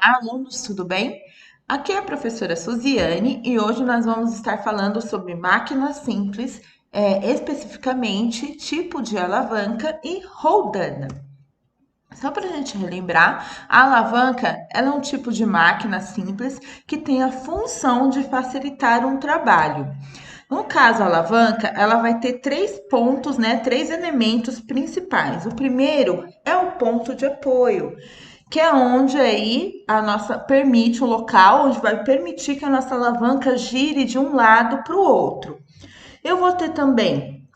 Olá, alunos, tudo bem? Aqui é a professora Suziane e hoje nós vamos estar falando sobre máquinas simples, especificamente tipo de alavanca e roldana. Só para a gente relembrar, a alavanca ela é um tipo de máquina simples que tem a função de facilitar um trabalho. No caso, a alavanca, ela vai ter três pontos, né? Três elementos principais. O primeiro é o ponto de apoio, que é onde aí a nossa permite o local onde vai permitir que a nossa alavanca gire de um lado para o outro. Eu vou ter também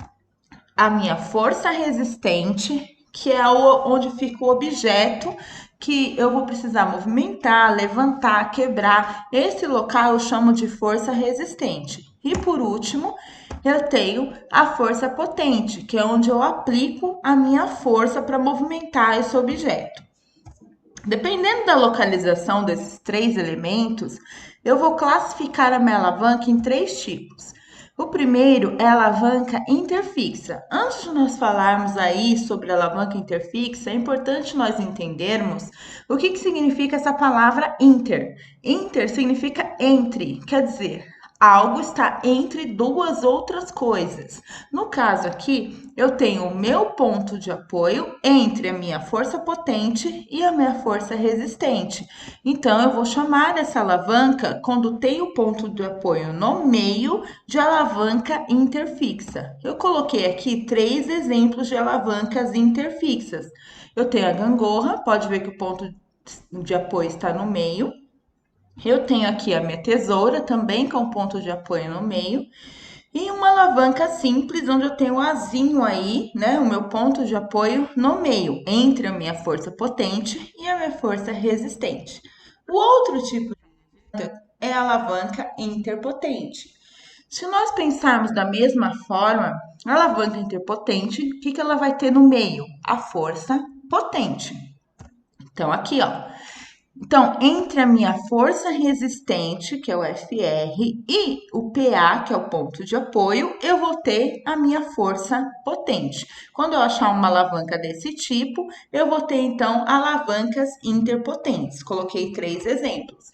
a minha força resistente, que é onde fica o objeto que eu vou precisar movimentar, levantar, quebrar. Esse local eu chamo de força resistente. E por último, eu tenho a força potente, que é onde eu aplico a minha força para movimentar esse objeto. Dependendo da localização desses três elementos, eu vou classificar a minha alavanca em três tipos. O primeiro é a alavanca interfixa. Antes de nós falarmos aí sobre a alavanca interfixa, é importante nós entendermos o que significa essa palavra inter. Inter significa entre, quer dizer, algo está entre duas outras coisas. No caso aqui, eu tenho o meu ponto de apoio entre a minha força potente e a minha força resistente. Então, eu vou chamar essa alavanca, quando tem o ponto de apoio no meio, de alavanca interfixa. Eu coloquei aqui três exemplos de alavancas interfixas. Eu tenho a gangorra, pode ver que o ponto de apoio está no meio. Eu tenho aqui a minha tesoura também com ponto de apoio no meio e uma alavanca simples onde eu tenho o azinho aí, né, o meu ponto de apoio no meio, entre a minha força potente e a minha força resistente. O outro tipo é a alavanca interpotente. Se nós pensarmos da mesma forma, a alavanca interpotente, o que ela vai ter no meio? A força potente. Então, aqui, ó, então, entre a minha força resistente, que é o FR, e o PA, que é o ponto de apoio, eu vou ter a minha força potente. Quando eu achar uma alavanca desse tipo, eu vou ter, então, alavancas interpotentes. Coloquei três exemplos.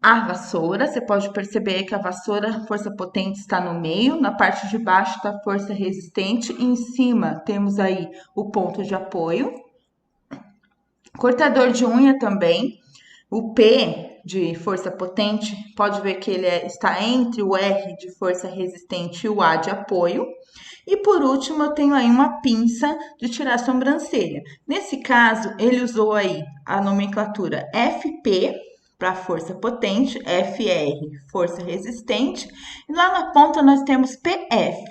A vassoura, você pode perceber que a vassoura, força potente, está no meio, na parte de baixo está a força resistente, e em cima temos aí o ponto de apoio. Cortador de unha também. O P de força potente, pode ver que ele está entre o R de força resistente e o A de apoio. E por último, eu tenho aí uma pinça de tirar a sobrancelha. Nesse caso, ele usou aí a nomenclatura FP para força potente, FR, força resistente, e lá na ponta nós temos PF,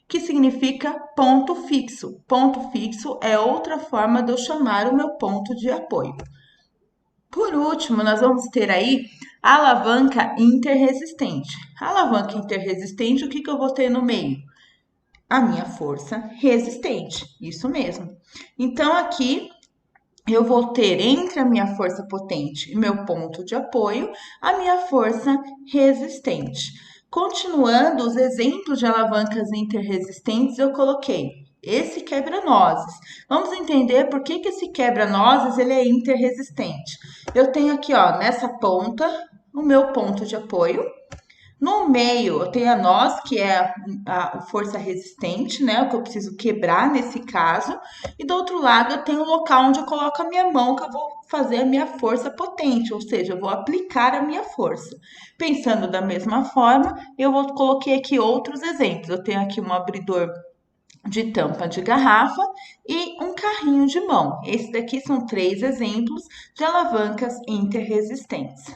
que significa ponto fixo. Ponto fixo é outra forma de eu chamar o meu ponto de apoio. Por último, nós vamos ter aí a alavanca interresistente. A alavanca interresistente, o que eu vou ter no meio? A minha força resistente, isso mesmo. Então, aqui eu vou ter entre a minha força potente e meu ponto de apoio, a minha força resistente. Continuando, os exemplos de alavancas interresistentes eu coloquei esse quebra-nozes. Vamos entender por que esse quebra-nozes ele é interresistente. Eu tenho aqui, ó, nessa ponta, o meu ponto de apoio. No meio, eu tenho a noz, que é a força resistente, né? O que eu preciso quebrar nesse caso. E do outro lado, eu tenho o local onde eu coloco a minha mão, que eu vou fazer a minha força potente, ou seja, eu vou aplicar a minha força. Pensando da mesma forma, coloquei aqui outros exemplos. Eu tenho aqui um abridor de tampa de garrafa e um carrinho de mão. Esses daqui são três exemplos de alavancas interresistentes.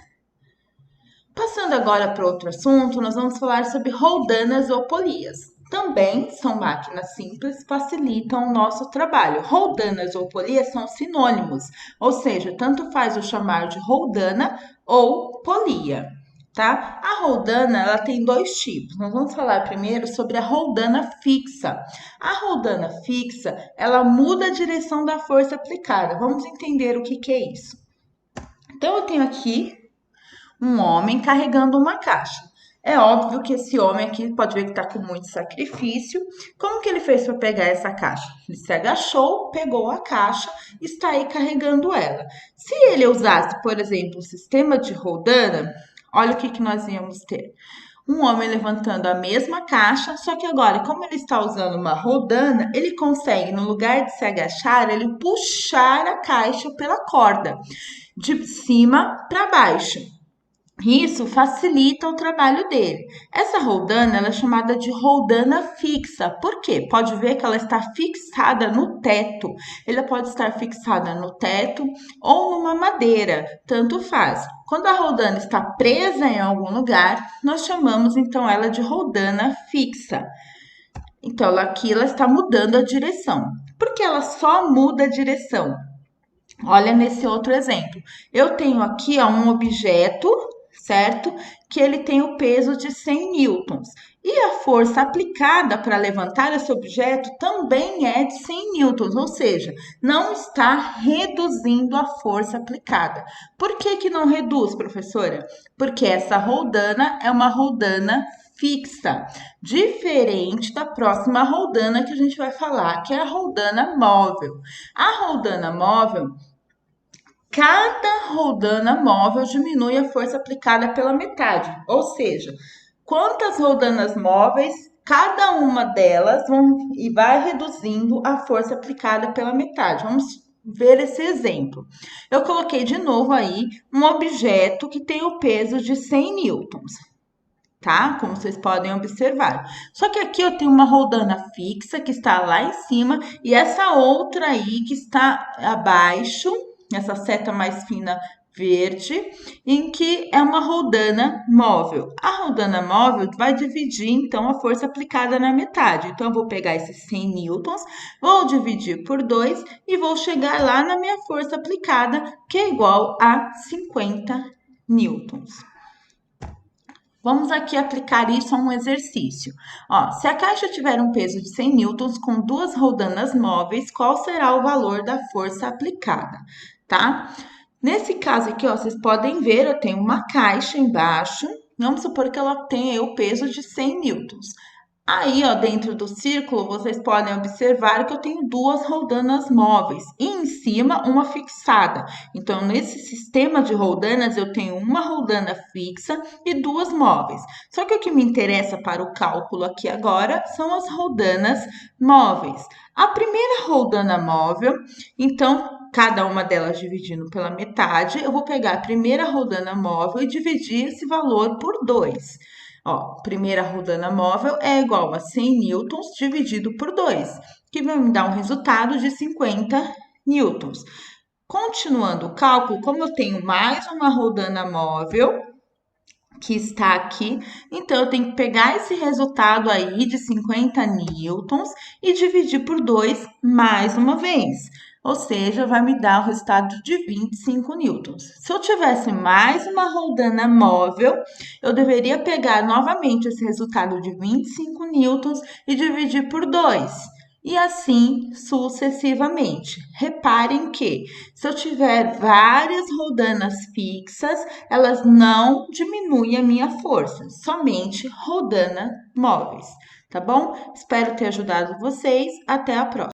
Passando agora para outro assunto, nós vamos falar sobre roldanas ou polias. Também são máquinas simples, facilitam o nosso trabalho. Roldanas ou polias são sinônimos, ou seja, tanto faz eu chamar de roldana ou polia, tá? A roldana, ela tem dois tipos. Nós vamos falar primeiro sobre a roldana fixa. A roldana fixa, ela muda a direção da força aplicada. Vamos entender o que é isso. Então, eu tenho aqui um homem carregando uma caixa. É óbvio que esse homem aqui pode ver que está com muito sacrifício. Como que ele fez para pegar essa caixa? Ele se agachou, pegou a caixa e está aí carregando ela. Se ele usasse, por exemplo, o sistema de roldana, olha o que, que nós íamos ter. Um homem levantando a mesma caixa, só que agora, como ele está usando uma roldana, ele consegue, no lugar de se agachar, ele puxar a caixa pela corda, de cima para baixo. Isso facilita o trabalho dele. Essa roldana ela é chamada de roldana fixa. Por quê? Pode ver que ela está fixada no teto. Ela pode estar fixada no teto ou numa madeira, tanto faz. Quando a roldana está presa em algum lugar, nós chamamos então ela de roldana fixa. Então, aqui ela está mudando a direção. Por que ela só muda a direção? Olha nesse outro exemplo. Eu tenho aqui ó, um objeto, certo? Que ele tem o peso de 100 newtons. E a força aplicada para levantar esse objeto também é de 100 newtons, ou seja, não está reduzindo a força aplicada. Por que que não reduz, professora? Porque essa roldana é uma roldana fixa, diferente da próxima roldana que a gente vai falar, que é a roldana móvel. A roldana móvel, cada roldana móvel diminui a força aplicada pela metade, ou seja, quantas roldanas móveis, cada uma delas vai reduzindo a força aplicada pela metade. Vamos ver esse exemplo. Eu coloquei de novo aí um objeto que tem o peso de 100 newtons. Tá? Como vocês podem observar. Só que aqui eu tenho uma roldana fixa que está lá em cima e essa outra aí que está abaixo, essa seta mais fina verde, em que é uma roldana móvel. A roldana móvel vai dividir então a força aplicada na metade. Então eu vou pegar esses 100 newtons, vou dividir por 2 e vou chegar lá na minha força aplicada, que é igual a 50 newtons. Vamos aqui aplicar isso a um exercício. Ó, se a caixa tiver um peso de 100 newtons com duas roldanas móveis, qual será o valor da força aplicada, tá? Nesse caso aqui, ó, vocês podem ver, eu tenho uma caixa embaixo. Vamos supor que ela tenha o peso de 100 newtons. Aí, ó, dentro do círculo, vocês podem observar que eu tenho duas roldanas móveis e em cima uma fixada. Então, nesse sistema de roldanas, eu tenho uma roldana fixa e duas móveis. Só que o que me interessa para o cálculo aqui agora são as roldanas móveis. A primeira roldana móvel, então, cada uma delas dividindo pela metade, eu vou pegar a primeira roldana móvel e dividir esse valor por 2. Ó, primeira roldana móvel é igual a 100 newtons dividido por 2, que vai me dar um resultado de 50 newtons. Continuando o cálculo, como eu tenho mais uma roldana móvel que está aqui, então eu tenho que pegar esse resultado aí de 50 newtons e dividir por 2 mais uma vez. Ou seja, vai me dar o resultado de 25 newtons. Se eu tivesse mais uma roldana móvel, eu deveria pegar novamente esse resultado de 25 newtons e dividir por 2. E assim sucessivamente. Reparem que, se eu tiver várias roldanas fixas, elas não diminuem a minha força, somente roldanas móveis, tá bom? Espero ter ajudado vocês. Até a próxima.